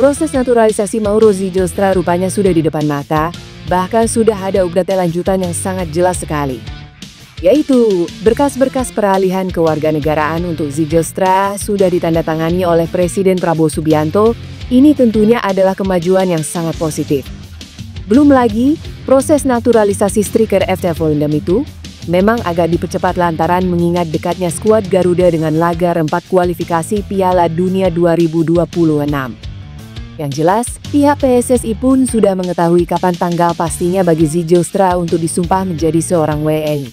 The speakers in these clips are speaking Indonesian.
Proses naturalisasi Mauro Zylstra rupanya sudah di depan mata, bahkan sudah ada update lanjutan yang sangat jelas sekali. Yaitu, berkas-berkas peralihan kewarganegaraan untuk Zylstra sudah ditandatangani oleh Presiden Prabowo Subianto. Ini tentunya adalah kemajuan yang sangat positif. Belum lagi, proses naturalisasi striker FC Volendam itu memang agak dipercepat lantaran mengingat dekatnya skuad Garuda dengan laga 4 kualifikasi Piala Dunia 2026. Yang jelas, pihak PSSI pun sudah mengetahui kapan tanggal pastinya bagi Zylstra untuk disumpah menjadi seorang WNI.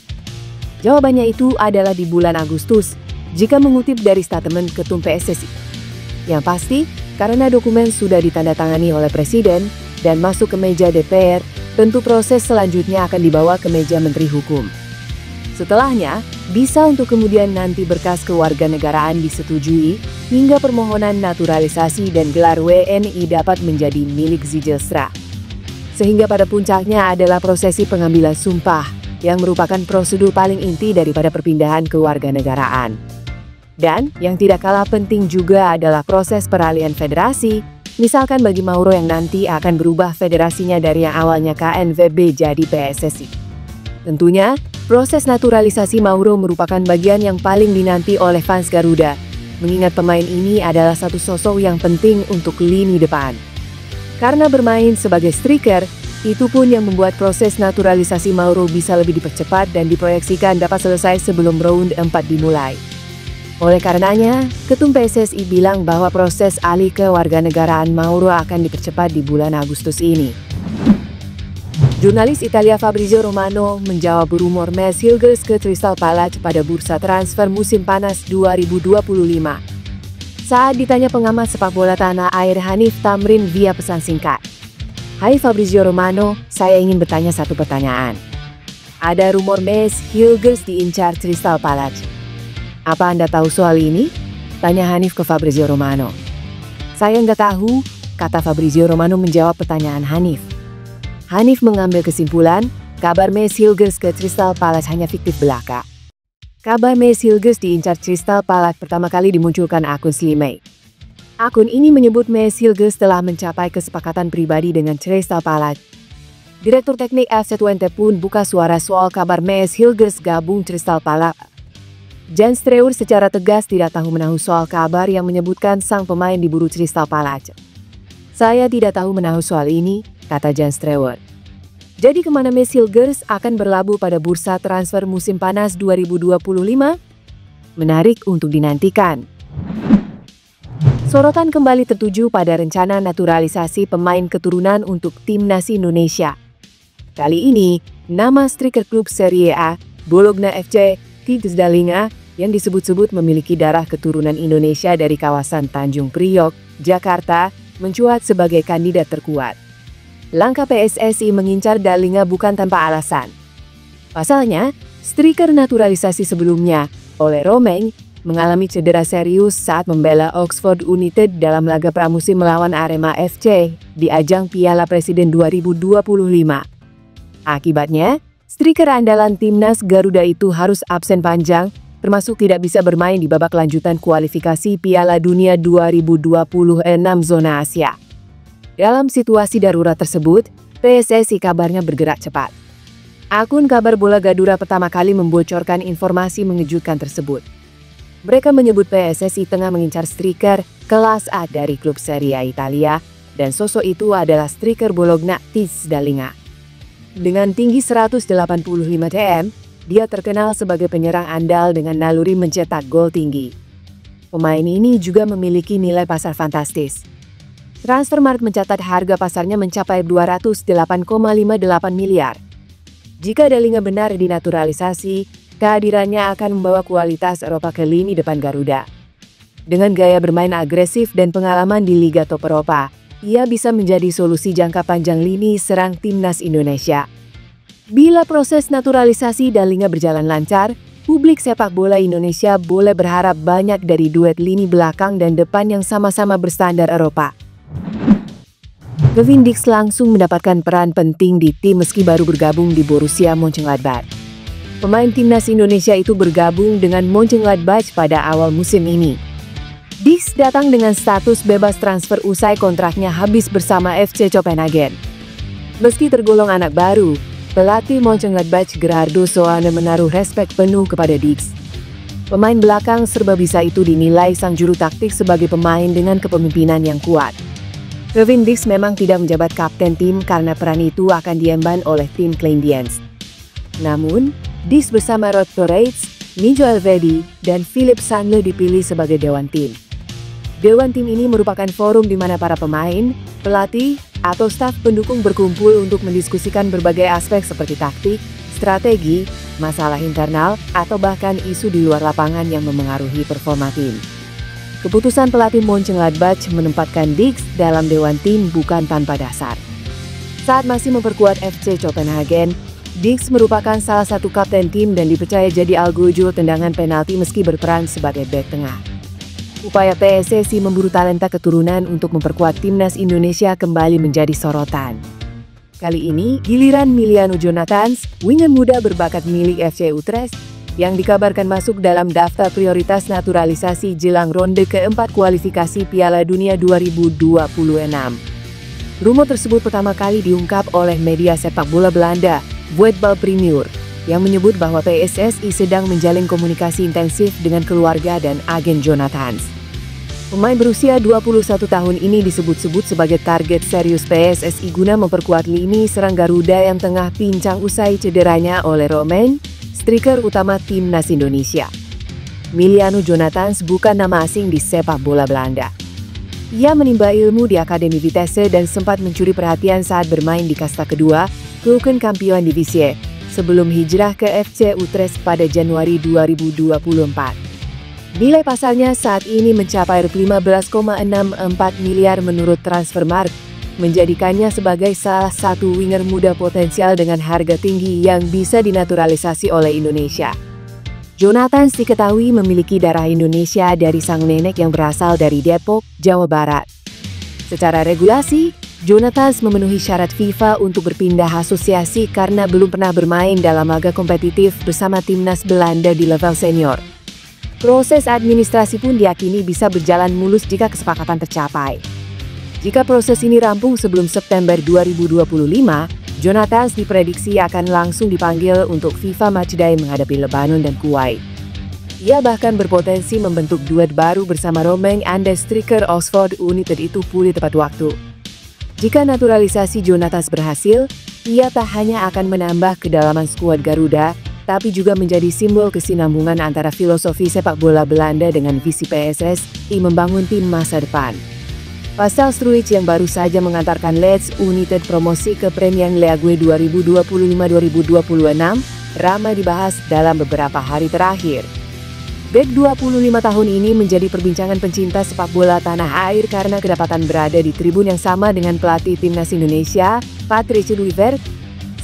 Jawabannya itu adalah di bulan Agustus, jika mengutip dari statement Ketum PSSI. Yang pasti, karena dokumen sudah ditandatangani oleh Presiden dan masuk ke meja DPR, tentu proses selanjutnya akan dibawa ke meja Menteri Hukum. Setelahnya, bisa untuk kemudian nanti berkas kewarganegaraan disetujui hingga permohonan naturalisasi dan gelar WNI dapat menjadi milik Zylstra. Sehingga pada puncaknya adalah prosesi pengambilan sumpah yang merupakan prosedur paling inti daripada perpindahan kewarganegaraan. Dan yang tidak kalah penting juga adalah proses peralihan federasi, misalkan bagi Mauro yang nanti akan berubah federasinya dari yang awalnya KNVB jadi PSSI. Tentunya, proses naturalisasi Mauro merupakan bagian yang paling dinanti oleh fans Garuda, mengingat pemain ini adalah satu sosok yang penting untuk lini depan. Karena bermain sebagai striker, itu pun yang membuat proses naturalisasi Mauro bisa lebih dipercepat dan diproyeksikan dapat selesai sebelum round 4 dimulai. Oleh karenanya, Ketum PSSI bilang bahwa proses alih kewarganegaraan Mauro akan dipercepat di bulan Agustus ini. Jurnalis Italia Fabrizio Romano menjawab rumor Mesut Ozil ke Crystal Palace pada bursa transfer musim panas 2025. Saat ditanya pengamat sepak bola tanah air Hanif Tamrin via pesan singkat. Hai Fabrizio Romano, saya ingin bertanya satu pertanyaan. Ada rumor Mesut Ozil diincar Crystal Palace. Apa Anda tahu soal ini? Tanya Hanif ke Fabrizio Romano. Saya nggak tahu, kata Fabrizio Romano menjawab pertanyaan Hanif. Hanif mengambil kesimpulan, kabar Mesut Ozil ke Crystal Palace hanya fiktif belaka. Kabar Mesut Ozil diincar Crystal Palace pertama kali dimunculkan akun Slimay. Akun ini menyebut Mesut Ozil telah mencapai kesepakatan pribadi dengan Crystal Palace. Direktur teknik FC Twente pun buka suara soal kabar Mesut Ozil gabung Crystal Palace. Jan Streuer secara tegas tidak tahu-menahu soal kabar yang menyebutkan sang pemain diburu Crystal Palace. Saya tidak tahu menahu soal ini, kata Jan Streuer. Jadi kemana Mesut Ozil akan berlabuh pada bursa transfer musim panas 2025? Menarik untuk dinantikan. Sorotan kembali tertuju pada rencana naturalisasi pemain keturunan untuk timnas Indonesia. Kali ini, nama striker klub Serie A, Bologna FC, Titus Dalinga, yang disebut-sebut memiliki darah keturunan Indonesia dari kawasan Tanjung Priok, Jakarta, mencuat sebagai kandidat terkuat. Langkah PSSI mengincar Dalinga bukan tanpa alasan. Pasalnya, striker naturalisasi sebelumnya, Ole Romeng, mengalami cedera serius saat membela Oxford United dalam laga pramusim melawan Arema FC di ajang Piala Presiden 2025. Akibatnya, striker andalan timnas Garuda itu harus absen panjang, termasuk tidak bisa bermain di babak lanjutan kualifikasi Piala Dunia 2026 zona Asia. Dalam situasi darurat tersebut, PSSI kabarnya bergerak cepat. Akun kabar bola Gadura pertama kali membocorkan informasi mengejutkan tersebut. Mereka menyebut PSSI tengah mengincar striker kelas A dari klub Serie A Italia, dan sosok itu adalah striker Bologna Titus Dalinga. Dengan tinggi 185 cm, dia terkenal sebagai penyerang andal dengan naluri mencetak gol tinggi. Pemain ini juga memiliki nilai pasar fantastis. Transfermarkt mencatat harga pasarnya mencapai 208,58 miliar. Jika Dalinga benar dinaturalisasi, kehadirannya akan membawa kualitas Eropa ke lini depan Garuda. Dengan gaya bermain agresif dan pengalaman di Liga Top Eropa, ia bisa menjadi solusi jangka panjang lini serang timnas Indonesia. Bila proses naturalisasi Dalinga berjalan lancar, publik sepak bola Indonesia boleh berharap banyak dari duet lini belakang dan depan yang sama-sama berstandar Eropa. Kevin Dix langsung mendapatkan peran penting di tim meski baru bergabung di Borussia Mönchengladbach. Pemain timnas Indonesia itu bergabung dengan Mönchengladbach pada awal musim ini. Dix datang dengan status bebas transfer usai kontraknya habis bersama FC Copenhagen. Meski tergolong anak baru, pelatih Mönchengladbach Gerardo Soane menaruh respek penuh kepada Dix. Pemain belakang serba bisa itu dinilai sang juru taktik sebagai pemain dengan kepemimpinan yang kuat. Kevin Dix memang tidak menjabat kapten tim karena peran itu akan diemban oleh tim Kleindienst. Namun, Dix bersama Rod Torreira, Nijo Elvedi, dan Philip Sandler dipilih sebagai dewan tim. Dewan tim ini merupakan forum di mana para pemain, pelatih, atau staf pendukung berkumpul untuk mendiskusikan berbagai aspek seperti taktik, strategi, masalah internal, atau bahkan isu di luar lapangan yang memengaruhi performa tim. Keputusan pelatih Mönchengladbach menempatkan Dix dalam dewan tim bukan tanpa dasar. Saat masih memperkuat FC Copenhagen, Dix merupakan salah satu kapten tim dan dipercaya jadi algojo tendangan penalti meski berperan sebagai bek tengah. Upaya PSSI memburu talenta keturunan untuk memperkuat timnas Indonesia kembali menjadi sorotan. Kali ini, giliran Miliano Jonathans, winger muda berbakat milik FC Utrecht, yang dikabarkan masuk dalam daftar prioritas naturalisasi jelang ronde keempat kualifikasi Piala Dunia 2026. Rumor tersebut pertama kali diungkap oleh media sepak bola Belanda, Voetbal Premier, yang menyebut bahwa PSSI sedang menjalin komunikasi intensif dengan keluarga dan agen Jonathans. Pemain berusia 21 tahun ini disebut-sebut sebagai target serius PSSI guna memperkuat lini serang Garuda yang tengah pincang usai cederanya oleh Romain, striker utama timnas Indonesia. Miliano Jonathans bukan nama asing di sepak bola Belanda. Ia menimba ilmu di Akademi Vitesse dan sempat mencuri perhatian saat bermain di kasta kedua, Keukenkampioen-Divisie, sebelum hijrah ke FC Utrecht pada Januari 2024. Nilai pasarnya saat ini mencapai 15,64 miliar menurut Transfermarkt, menjadikannya sebagai salah satu winger muda potensial dengan harga tinggi yang bisa dinaturalisasi oleh Indonesia. Jonathans diketahui memiliki darah Indonesia dari sang nenek yang berasal dari Depok, Jawa Barat. Secara regulasi, Jonathans memenuhi syarat FIFA untuk berpindah asosiasi karena belum pernah bermain dalam laga kompetitif bersama timnas Belanda di level senior. Proses administrasi pun diyakini bisa berjalan mulus jika kesepakatan tercapai. Jika proses ini rampung sebelum September 2025, Jonathans diprediksi akan langsung dipanggil untuk FIFA Matchday menghadapi Lebanon dan Kuwait. Ia bahkan berpotensi membentuk duet baru bersama Romain Andes, striker Oxford United itu pulih tepat waktu. Jika naturalisasi Jonathans berhasil, ia tak hanya akan menambah kedalaman skuad Garuda, tapi juga menjadi simbol kesinambungan antara filosofi sepak bola Belanda dengan visi PSSI membangun tim masa depan. Pascal Struijk yang baru saja mengantarkan Leeds United promosi ke Premier League 2025-2026 ramai dibahas dalam beberapa hari terakhir. Bek 25 tahun ini menjadi perbincangan pencinta sepak bola tanah air karena kedapatan berada di tribun yang sama dengan pelatih timnas Indonesia, Patrice Kluivert,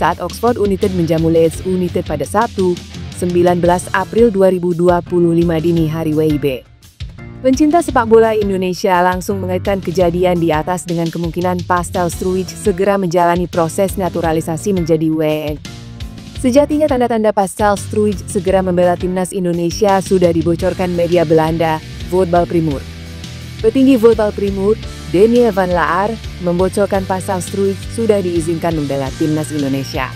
saat Oxford United menjamu Leeds United pada Sabtu, 19 April 2025 dini hari WIB. Pencinta sepak bola Indonesia langsung mengaitkan kejadian di atas dengan kemungkinan Pascal Struijk segera menjalani proses naturalisasi menjadi WNI. Sejatinya tanda-tanda Pascal Struijk segera membela timnas Indonesia sudah dibocorkan media Belanda, Voetbal Premier. Petinggi Voetbal Premier, Daniel van Laar, membocorkan Pascal Struijk sudah diizinkan membela timnas Indonesia.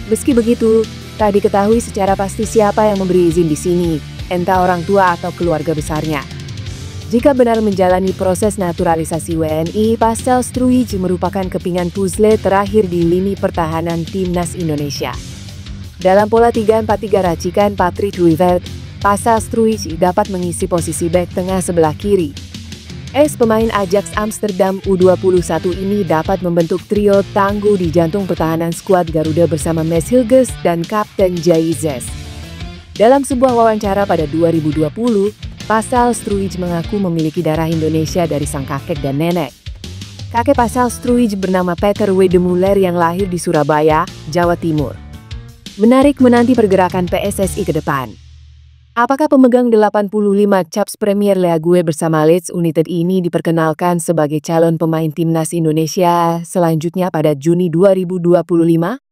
Meski begitu, tak diketahui secara pasti siapa yang memberi izin di sini, entah orang tua atau keluarga besarnya. Jika benar menjalani proses naturalisasi WNI, Pascal Struijk merupakan kepingan puzzle terakhir di lini pertahanan timnas Indonesia. Dalam pola 3-4-3 racikan Patrice Kluivert, Pascal Struijk dapat mengisi posisi bek tengah sebelah kiri. Pemain Ajax Amsterdam U21 ini dapat membentuk trio tangguh di jantung pertahanan skuad Garuda bersama Mads Hilgers dan Kapten Jay Zes. Dalam sebuah wawancara pada 2020, Pascal Struijk mengaku memiliki darah Indonesia dari sang kakek dan nenek. Kakek Pascal Struijk bernama Peter Wedemuller yang lahir di Surabaya, Jawa Timur. Menarik menanti pergerakan PSSI ke depan. Apakah pemegang 85 caps Premier League bersama Leeds United ini diperkenalkan sebagai calon pemain timnas Indonesia selanjutnya pada Juni 2025?